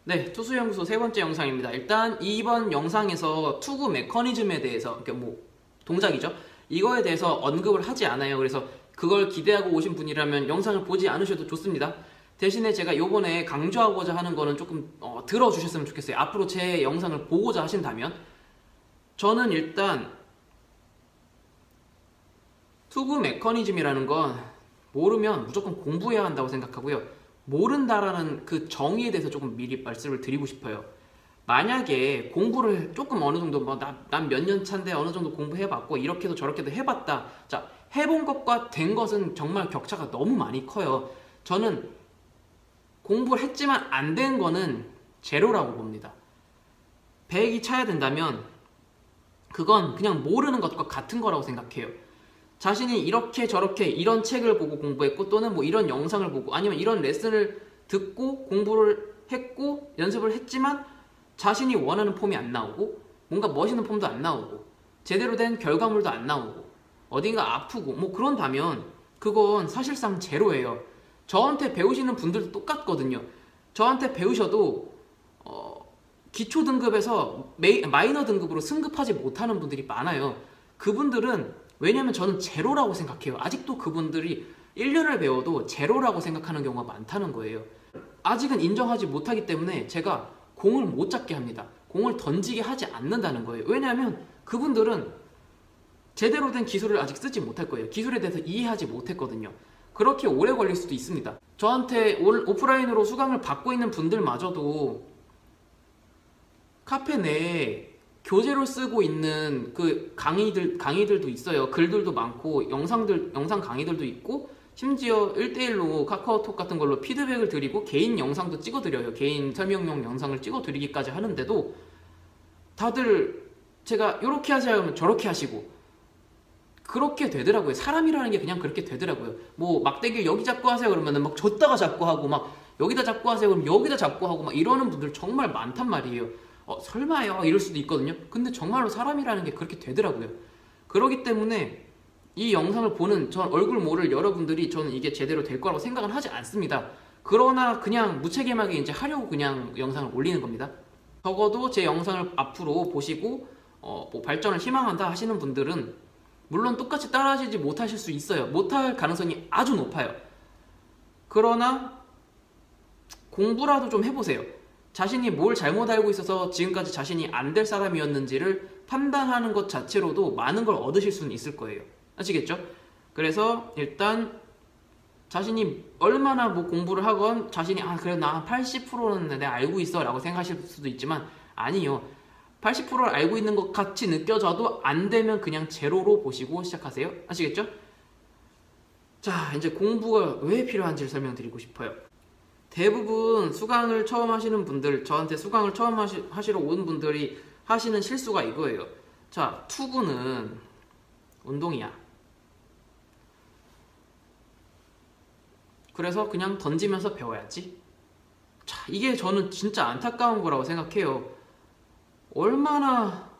네, 투수연구소 세 번째 영상입니다. 일단 이번 영상에서 투구 메커니즘에 대해서, 그러니까 뭐 동작이죠. 이거에 대해서 언급을 하지 않아요. 그래서 그걸 기대하고 오신 분이라면 영상을 보지 않으셔도 좋습니다. 대신에 제가 요번에 강조하고자 하는 거는 조금 들어주셨으면 좋겠어요. 앞으로 제 영상을 보고자 하신다면 저는 일단 투구 메커니즘이라는 건 모르면 무조건 공부해야 한다고 생각하고요. 모른다라는 그 정의에 대해서 조금 미리 말씀을 드리고 싶어요. 만약에 공부를 조금 어느 정도 난 몇 년 차인데 어느 정도 공부해봤고 이렇게도 저렇게도 해봤다. 자, 해본 것과 된 것은 정말 격차가 너무 많이 커요. 저는 공부를 했지만 안 된 거는 제로라고 봅니다. 100이 차야 된다면 그건 그냥 모르는 것과 같은 거라고 생각해요. 자신이 이렇게 저렇게 이런 책을 보고 공부했고 또는 뭐 이런 영상을 보고 아니면 이런 레슨을 듣고 공부를 했고 연습을 했지만 자신이 원하는 폼이 안 나오고 뭔가 멋있는 폼도 안 나오고 제대로 된 결과물도 안 나오고 어딘가 아프고 뭐 그런다면 그건 사실상 제로예요. 저한테 배우시는 분들도 똑같거든요. 저한테 배우셔도 기초 등급에서 마이너 등급으로 승급하지 못하는 분들이 많아요. 그분들은 왜냐면 저는 제로라고 생각해요. 아직도 그분들이 1년을 배워도 제로라고 생각하는 경우가 많다는 거예요. 아직은 인정하지 못하기 때문에 제가 공을 못 잡게 합니다. 공을 던지게 하지 않는다는 거예요. 왜냐하면 그분들은 제대로 된 기술을 아직 쓰지 못할 거예요. 기술에 대해서 이해하지 못했거든요. 그렇게 오래 걸릴 수도 있습니다. 저한테 오프라인으로 수강을 받고 있는 분들마저도 카페 내에 교재로 쓰고 있는 그 강의들도 있어요. 글들도 많고 영상 강의들도 있고 심지어 1대1로 카카오톡 같은 걸로 피드백을 드리고 개인 영상도 찍어드려요. 개인 설명용 영상을 찍어드리기까지 하는데도 다들 제가 이렇게 하세요 하면 저렇게 하시고 그렇게 되더라고요. 사람이라는 게 그냥 그렇게 되더라고요. 뭐 막대기 여기 잡고 하세요 그러면은 막 줬다가 잡고 하고 막 여기다 잡고 하세요 그러면 여기다 잡고 하고 막 이러는 분들 정말 많단 말이에요. 설마요 이럴 수도 있거든요. 근데 정말로 사람이라는 게 그렇게 되더라고요. 그렇기 때문에 이 영상을 보는 전 얼굴 모를 여러분들이 저는 이게 제대로 될 거라고 생각은 하지 않습니다. 그러나 그냥 무책임하게 이제 하려고 그냥 영상을 올리는 겁니다. 적어도 제 영상을 앞으로 보시고 뭐 발전을 희망한다 하시는 분들은 물론 똑같이 따라하시지 못하실 수 있어요. 못할 가능성이 아주 높아요. 그러나 공부라도 좀 해보세요. 자신이 뭘 잘못 알고 있어서 지금까지 자신이 안 될 사람이었는지를 판단하는 것 자체로도 많은 걸 얻으실 수는 있을 거예요. 아시겠죠? 그래서 일단 자신이 얼마나 뭐 공부를 하건 자신이 그래 나 80%는 내가 알고 있어 라고 생각하실 수도 있지만 아니요. 80%를 알고 있는 것 같이 느껴져도 안 되면 그냥 제로로 보시고 시작하세요. 아시겠죠? 자, 이제 공부가 왜 필요한지를 설명드리고 싶어요. 대부분 수강을 처음 하시는 분들, 저한테 수강을 처음 하시러 온 분들이 하시는 실수가 이거예요. 자, 투구는 운동이야. 그래서 그냥 던지면서 배워야지. 자, 이게 저는 진짜 안타까운 거라고 생각해요. 얼마나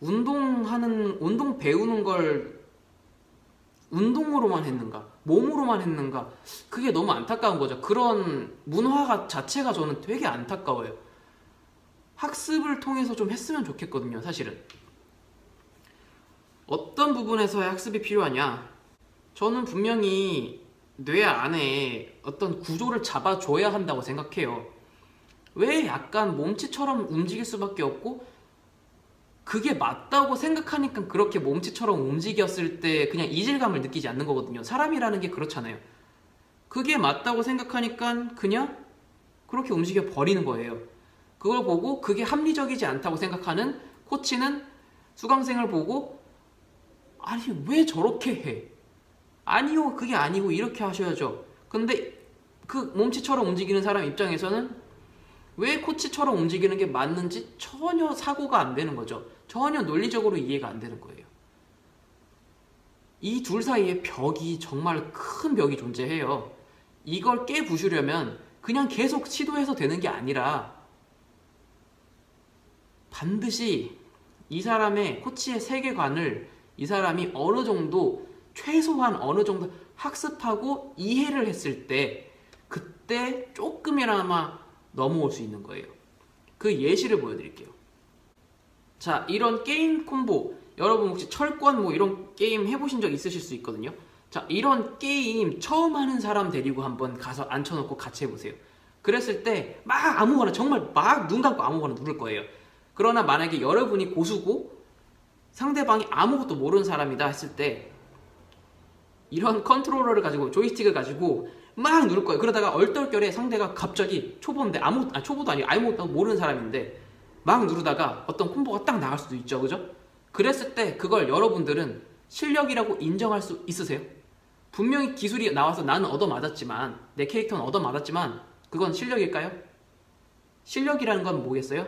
운동 배우는 걸 운동으로만 했는가, 몸으로만 했는가, 그게 너무 안타까운 거죠. 그런 문화 자체가 저는 되게 안타까워요. 학습을 통해서 좀 했으면 좋겠거든요, 사실은. 어떤 부분에서의 학습이 필요하냐? 저는 분명히 뇌 안에 어떤 구조를 잡아줘야 한다고 생각해요. 왜 약간 몸치처럼 움직일 수밖에 없고 그게 맞다고 생각하니까 그렇게 몸치처럼 움직였을 때 그냥 이질감을 느끼지 않는 거거든요. 사람이라는 게 그렇잖아요. 그게 맞다고 생각하니까 그냥 그렇게 움직여 버리는 거예요. 그걸 보고 그게 합리적이지 않다고 생각하는 코치는 수강생을 보고 아니 왜 저렇게 해? 아니요 그게 아니고 이렇게 하셔야죠. 근데 그 몸치처럼 움직이는 사람 입장에서는 왜 코치처럼 움직이는 게 맞는지 전혀 사고가 안 되는 거죠. 전혀 논리적으로 이해가 안 되는 거예요. 이 둘 사이에 벽이 정말 큰 벽이 존재해요. 이걸 깨부수려면 그냥 계속 시도해서 되는 게 아니라 반드시 이 사람의 코치의 세계관을 이 사람이 어느 정도 최소한 어느 정도 학습하고 이해를 했을 때 그때 조금이나마 넘어올 수 있는 거예요. 그 예시를 보여드릴게요. 자, 이런 게임 콤보, 여러분 혹시 철권 뭐 이런 게임 해보신 적 있으실 수 있거든요. 자, 이런 게임 처음 하는 사람 데리고 한번 가서 앉혀놓고 같이 해보세요. 그랬을 때 막 아무거나, 정말 막 눈 감고 아무거나 누를 거예요. 그러나 만약에 여러분이 고수고 상대방이 아무것도 모르는 사람이다 했을 때 이런 컨트롤러를 가지고, 조이스틱을 가지고 막 누를 거예요. 그러다가 얼떨결에 상대가 갑자기 초보인데, 초보도 아니고 아무것도 모르는 사람인데 막 누르다가 어떤 콤보가 딱 나갈 수도 있죠. 그죠? 그랬을 때 그걸 여러분들은 실력이라고 인정할 수 있으세요? 분명히 기술이 나와서 나는 얻어맞았지만, 내 캐릭터는 얻어맞았지만 그건 실력일까요? 실력이라는 건 뭐겠어요?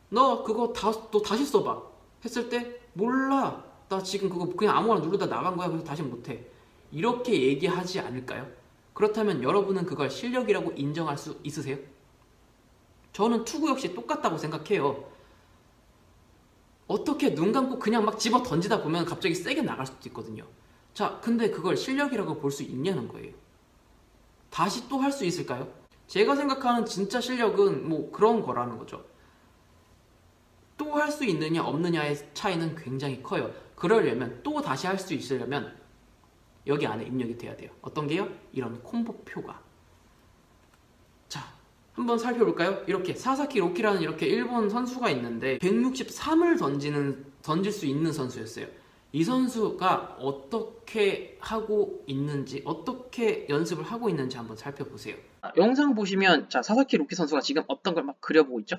너 그거 너 다시 써봐 했을 때 몰라, 나 지금 그거 그냥 아무거나 누르다 나간 거야, 그래서 다시 못해, 이렇게 얘기하지 않을까요? 그렇다면 여러분은 그걸 실력이라고 인정할 수 있으세요? 저는 투구 역시 똑같다고 생각해요. 어떻게 눈 감고 그냥 막 집어 던지다 보면 갑자기 세게 나갈 수도 있거든요. 자, 근데 그걸 실력이라고 볼 수 있냐는 거예요. 다시 또 할 수 있을까요? 제가 생각하는 진짜 실력은 뭐 그런 거라는 거죠. 또 할 수 있느냐 없느냐의 차이는 굉장히 커요. 그러려면, 또 다시 할 수 있으려면 여기 안에 입력이 돼야 돼요. 어떤 게요? 이런 콤보표가. 자, 한번 살펴볼까요? 이렇게 사사키 로키라는 이렇게 일본 선수가 있는데 163을 던질 수 있는 선수였어요. 이 선수가 어떻게 하고 있는지, 어떻게 연습을 하고 있는지 한번 살펴보세요. 영상 보시면, 자, 사사키 로키 선수가 지금 어떤 걸 막 그려보고 있죠?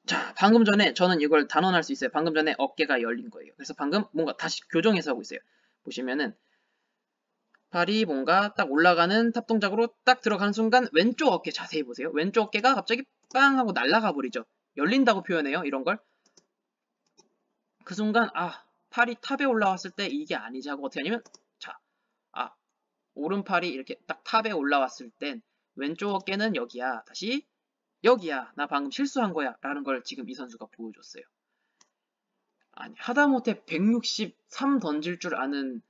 자, 방금 전에 저는 이걸 단언할 수 있어요. 방금 전에 어깨가 열린 거예요. 그래서 방금 뭔가 다시 교정해서 하고 있어요. 보시면은 팔이 뭔가 딱 올라가는 탑 동작으로 딱 들어가는 순간 왼쪽 어깨 자세히 보세요. 왼쪽 어깨가 갑자기 빵 하고 날아가 버리죠. 열린다고 표현해요, 이런 걸. 그 순간 팔이 탑에 올라왔을 때 이게 아니지 하고 어떻게 하냐면, 자, 오른팔이 이렇게 딱 탑에 올라왔을 땐 왼쪽 어깨는 여기야, 다시 여기야, 나 방금 실수한 거야 라는 걸 지금 이 선수가 보여줬어요. 아니, 하다못해 163 던질 줄 아는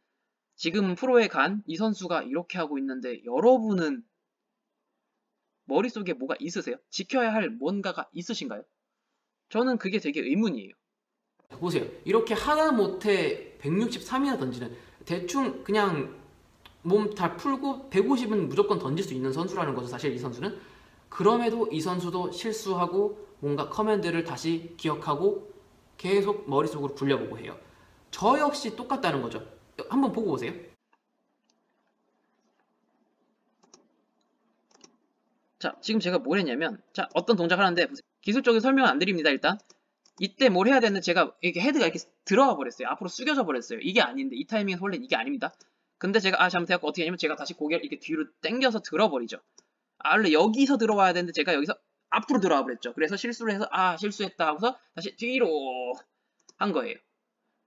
지금 프로에 간 이 선수가 이렇게 하고 있는데 여러분은 머릿속에 뭐가 있으세요? 지켜야 할 뭔가가 있으신가요? 저는 그게 되게 의문이에요. 보세요. 이렇게 하다못해 163이나 던지는, 대충 그냥 몸 다 풀고 150은 무조건 던질 수 있는 선수라는 거죠, 사실 이 선수는. 그럼에도 이 선수도 실수하고 뭔가 커맨드를 다시 기억하고 계속 머릿속으로 굴려보고 해요. 저 역시 똑같다는 거죠. 한번 보고 오세요. 자, 지금 제가 뭘 했냐면, 자, 어떤 동작을 하는데, 기술적인 설명은 안 드립니다, 일단. 이때 뭘 해야 되는데 제가 이렇게 헤드가 이렇게 들어가 버렸어요. 앞으로 숙여져 버렸어요. 이게 아닌데, 이 타이밍에서 원래 이게 아닙니다. 근데 제가 잘못해갖고 어떻게 하냐면, 제가 다시 고개를 이렇게 뒤로 당겨서 들어버리죠. 원래 여기서 들어와야 되는데 제가 여기서 앞으로 들어와 버렸죠. 그래서 실수를 해서 실수했다 하고서 다시 뒤로 한 거예요.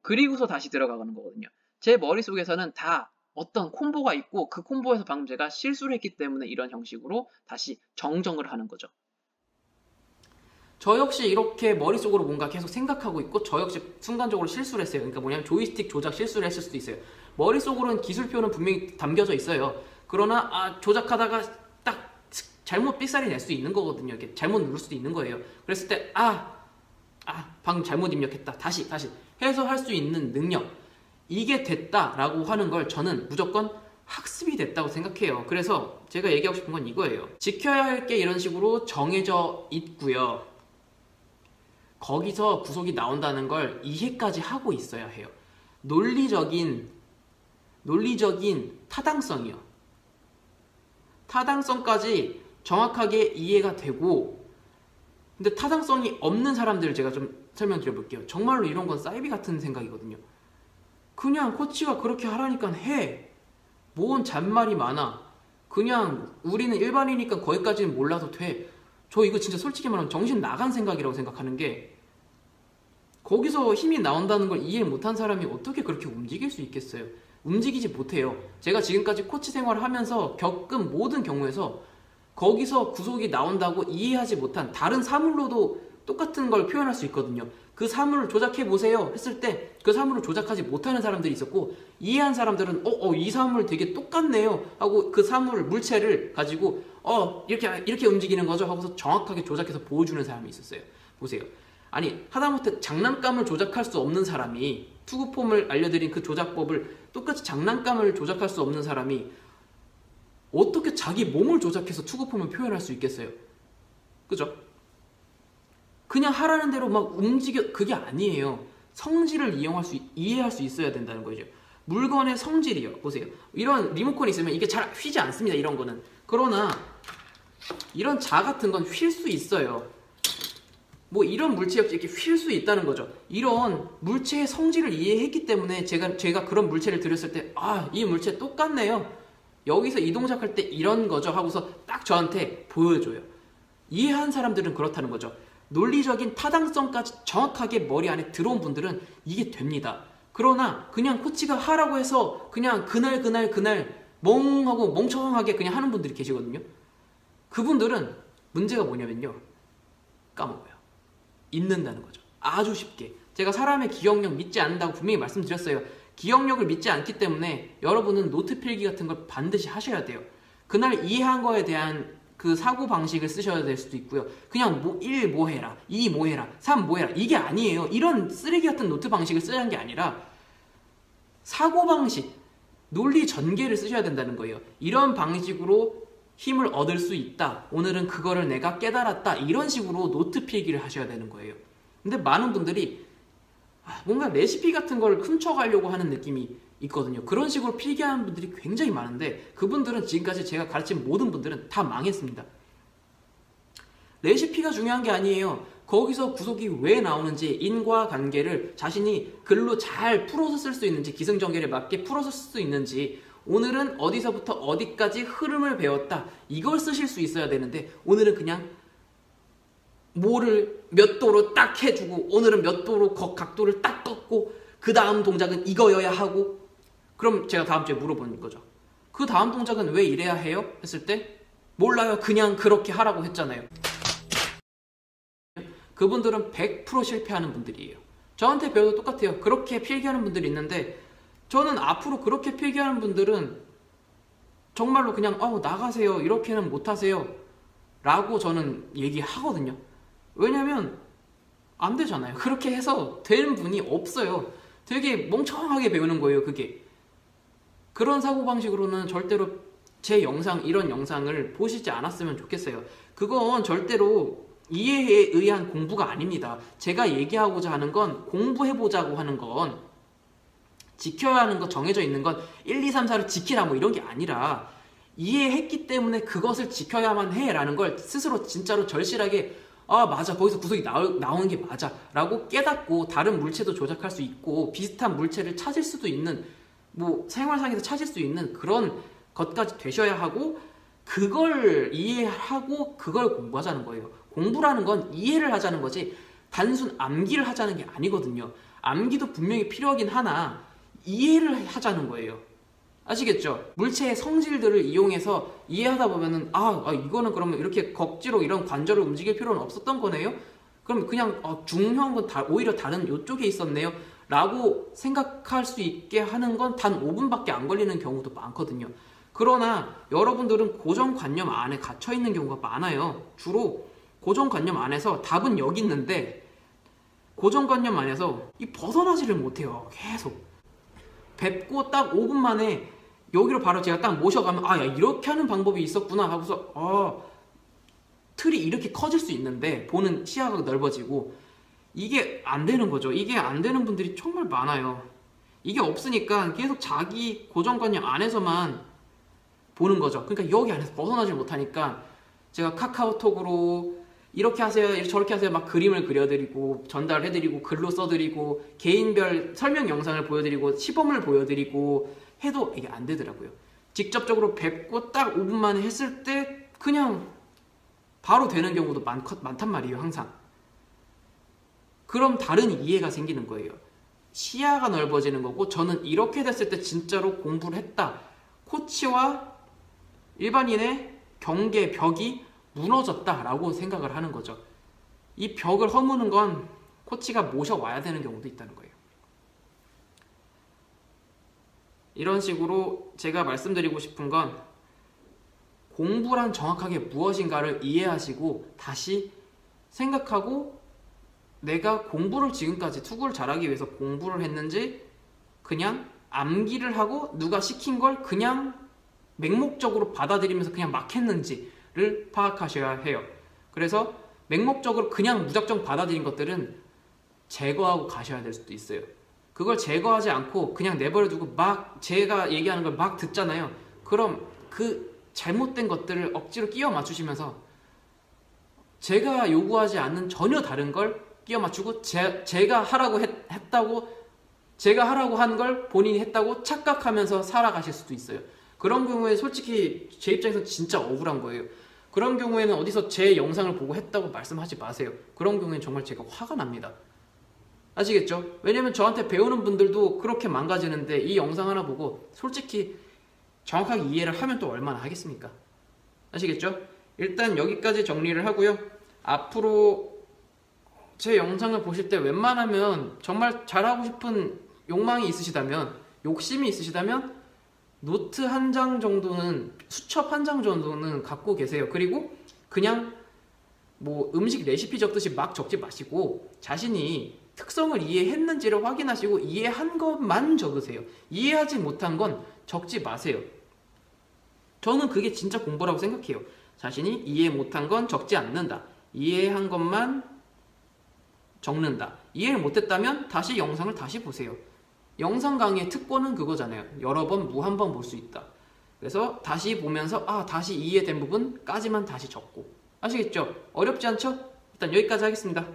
그리고서 다시 들어가는 거거든요. 제 머릿속에서는 다 어떤 콤보가 있고, 그 콤보에서 방금 제가 실수를 했기 때문에 이런 형식으로 다시 정정을 하는 거죠. 저 역시 이렇게 머릿속으로 뭔가 계속 생각하고 있고, 저 역시 순간적으로 실수를 했어요. 그러니까 뭐냐면 조이스틱 조작 실수를 했을 수도 있어요. 머릿속으로는 기술표는 분명히 담겨져 있어요. 그러나 조작하다가 딱 잘못 삑사리 낼 수 있는 거거든요. 이렇게 잘못 누를 수도 있는 거예요. 그랬을 때 방금 잘못 입력했다, 다시 해서 할 수 있는 능력, 이게 됐다라고 하는 걸 저는 무조건 학습이 됐다고 생각해요. 그래서 제가 얘기하고 싶은 건 이거예요. 지켜야 할 게 이런 식으로 정해져 있고요. 거기서 구속이 나온다는 걸 이해까지 하고 있어야 해요. 논리적인 타당성이요. 타당성까지 정확하게 이해가 되고, 근데 타당성이 없는 사람들을 제가 좀 설명드려 볼게요. 정말로 이런 건 사이비 같은 생각이거든요. 그냥 코치가 그렇게 하라니까 해. 뭔 잔말이 많아. 그냥 우리는 일반이니까 거기까지는 몰라도 돼. 저 이거 진짜 솔직히 말하면 정신 나간 생각이라고 생각하는 게, 거기서 힘이 나온다는 걸 이해 못한 사람이 어떻게 그렇게 움직일 수 있겠어요? 움직이지 못해요. 제가 지금까지 코치 생활을 하면서 겪은 모든 경우에서 거기서 구속이 나온다고 이해하지 못한 다른 사물로도 똑같은 걸 표현할 수 있거든요. 그 사물을 조작해 보세요 했을 때 그 사물을 조작하지 못하는 사람들이 있었고, 이해한 사람들은 이 사물 되게 똑같네요 하고 그 사물 물체를 가지고 이렇게 움직이는 거죠 하고서 정확하게 조작해서 보여주는 사람이 있었어요. 보세요. 아니 하다못해 장난감을 조작할 수 없는 사람이 투구폼을 알려드린 그 조작법을 똑같이 장난감을 조작할 수 없는 사람이 어떻게 자기 몸을 조작해서 투구폼을 표현할 수 있겠어요? 그죠? 그냥 하라는 대로 막 움직여 그게 아니에요. 성질을 이해할 수 있어야 된다는 거죠. 물건의 성질이요. 보세요. 이런 리모컨이 있으면 이게 잘 휘지 않습니다. 이런 거는. 그러나 이런 자 같은 건 휠 수 있어요. 뭐 이런 물체 역시 이렇게 휠 수 있다는 거죠. 이런 물체의 성질을 이해했기 때문에 제가 그런 물체를 들였을 때 이 물체 똑같네요. 여기서 이 동작할 때 이런 거죠 하고서 딱 저한테 보여줘요. 이해한 사람들은 그렇다는 거죠. 논리적인 타당성까지 정확하게 머리 안에 들어온 분들은 이게 됩니다. 그러나 그냥 코치가 하라고 해서 그냥 그날 멍하고 멍청하게 그냥 하는 분들이 계시거든요. 그분들은 문제가 뭐냐면요. 까먹어요. 잊는다는 거죠. 아주 쉽게. 제가 사람의 기억력 믿지 않는다고 분명히 말씀드렸어요. 기억력을 믿지 않기 때문에 여러분은 노트 필기 같은 걸 반드시 하셔야 돼요. 그날 이해한 거에 대한 그 사고방식을 쓰셔야 될 수도 있고요. 그냥 1 뭐 해라, 2 뭐 해라, 3 뭐 해라 이게 아니에요. 이런 쓰레기 같은 노트 방식을 쓰자는 게 아니라 사고방식, 논리 전개를 쓰셔야 된다는 거예요. 이런 방식으로 힘을 얻을 수 있다. 오늘은 그거를 내가 깨달았다. 이런 식으로 노트 필기를 하셔야 되는 거예요. 근데 많은 분들이 뭔가 레시피 같은 걸 훔쳐가려고 하는 느낌이 있거든요. 그런 식으로 필기하는 분들이 굉장히 많은데 그분들은 지금까지 제가 가르친 모든 분들은 다 망했습니다. 레시피가 중요한 게 아니에요. 거기서 구속이 왜 나오는지 인과관계를 자신이 글로 잘 풀어서 쓸 수 있는지 기승전결에 맞게 풀어서 쓸 수 있는지 오늘은 어디서부터 어디까지 흐름을 배웠다. 이걸 쓰실 수 있어야 되는데 오늘은 그냥 뭐를 몇 도로 딱 해주고 오늘은 몇 도로 각도를 딱 꺾고 그 다음 동작은 이거여야 하고 그럼 제가 다음 주에 물어보는 거죠. 그 다음 동작은 왜 이래야 해요? 했을 때 몰라요. 그냥 그렇게 하라고 했잖아요. 그분들은 100% 실패하는 분들이에요. 저한테 배워도 똑같아요. 그렇게 필기하는 분들이 있는데 저는 앞으로 그렇게 필기하는 분들은 정말로 그냥 나가세요. 이렇게는 못하세요. 라고 저는 얘기하거든요. 왜냐면 안 되잖아요. 그렇게 해서 된 분이 없어요. 되게 멍청하게 배우는 거예요. 그게. 그런 사고방식으로는 절대로 제 영상, 이런 영상을 보시지 않았으면 좋겠어요. 그건 절대로 이해에 의한 공부가 아닙니다. 제가 얘기하고자 하는 건 공부해보자고 하는 건 지켜야 하는 거 정해져 있는 건 1, 2, 3, 4를 지키라 뭐 이런 게 아니라 이해했기 때문에 그것을 지켜야만 해 라는 걸 스스로 진짜로 절실하게 맞아 거기서 구속이 나오는 게 맞아 라고 깨닫고 다른 물체도 조작할 수 있고 비슷한 물체를 찾을 수도 있는 뭐 생활상에서 찾을 수 있는 그런 것까지 되셔야 하고 그걸 이해하고 그걸 공부하자는 거예요. 공부라는 건 이해를 하자는 거지 단순 암기를 하자는 게 아니거든요. 암기도 분명히 필요하긴 하나 이해를 하자는 거예요. 아시겠죠? 물체의 성질들을 이용해서 이해하다 보면은 이거는 그러면 이렇게 억지로 이런 관절을 움직일 필요는 없었던 거네요? 그럼 그냥 중요한 건 오히려 다른 요쪽에 있었네요? 라고 생각할 수 있게 하는 건 단 5분밖에 안 걸리는 경우도 많거든요. 그러나 여러분들은 고정관념 안에 갇혀있는 경우가 많아요. 주로 고정관념 안에서 답은 여기 있는데 고정관념 안에서 벗어나지를 못해요. 계속. 뵙고 딱 5분 만에 여기로 바로 제가 딱 모셔가면 야 이렇게 하는 방법이 있었구나 하고서 틀이 이렇게 커질 수 있는데 보는 시야가 넓어지고 이게 안 되는 거죠. 이게 안 되는 분들이 정말 많아요. 이게 없으니까 계속 자기 고정관념 안에서만 보는 거죠. 그러니까 여기 안에서 벗어나지 못하니까 제가 카카오톡으로 이렇게 하세요, 저렇게 하세요 막 그림을 그려드리고 전달해드리고 글로 써드리고 개인별 설명 영상을 보여드리고 시범을 보여드리고 해도 이게 안 되더라고요. 직접적으로 뵙고 딱 5분 만에 했을 때 그냥 바로 되는 경우도 많단 말이에요. 항상. 그럼 다른 이해가 생기는 거예요. 시야가 넓어지는 거고 저는 이렇게 됐을 때 진짜로 공부를 했다. 코치와 일반인의 경계 벽이 무너졌다라고 생각을 하는 거죠. 이 벽을 허무는 건 코치가 모셔와야 되는 경우도 있다는 거예요. 이런 식으로 제가 말씀드리고 싶은 건 공부란 정확하게 무엇인가를 이해하시고 다시 생각하고 내가 공부를 지금까지 투구를 잘하기 위해서 공부를 했는지 그냥 암기를 하고 누가 시킨 걸 그냥 맹목적으로 받아들이면서 그냥 막 했는지를 파악하셔야 해요. 그래서 맹목적으로 그냥 무작정 받아들인 것들은 제거하고 가셔야 될 수도 있어요. 그걸 제거하지 않고 그냥 내버려두고 막 제가 얘기하는 걸 막 듣잖아요. 그럼 그 잘못된 것들을 억지로 끼워 맞추시면서 제가 요구하지 않는 전혀 다른 걸 끼워 맞추고 제가 하라고 했다고 제가 하라고 한 걸 본인이 했다고 착각하면서 살아가실 수도 있어요. 그런 경우에 솔직히 제 입장에서 진짜 억울한 거예요. 그런 경우에는 어디서 제 영상을 보고 했다고 말씀하지 마세요. 그런 경우에는 정말 제가 화가 납니다. 아시겠죠? 왜냐면 저한테 배우는 분들도 그렇게 망가지는데 이 영상 하나 보고 솔직히 정확하게 이해를 하면 또 얼마나 하겠습니까? 아시겠죠? 일단 여기까지 정리를 하고요. 앞으로 제 영상을 보실 때 웬만하면 정말 잘하고 싶은 욕망이 있으시다면, 욕심이 있으시다면 노트 한 장 정도는, 수첩 한 장 정도는 갖고 계세요. 그리고 그냥 뭐 음식 레시피 적듯이 막 적지 마시고 자신이 특성을 이해했는지를 확인하시고 이해한 것만 적으세요. 이해하지 못한 건 적지 마세요. 저는 그게 진짜 공부라고 생각해요. 자신이 이해 못한 건 적지 않는다. 이해한 것만 적는다. 이해를 못했다면 다시 영상을 다시 보세요. 영상 강의의 특권은 그거잖아요. 여러 번, 무한 번 볼 수 있다. 그래서 다시 보면서 다시 이해된 부분까지만 다시 적고. 아시겠죠? 어렵지 않죠? 일단 여기까지 하겠습니다.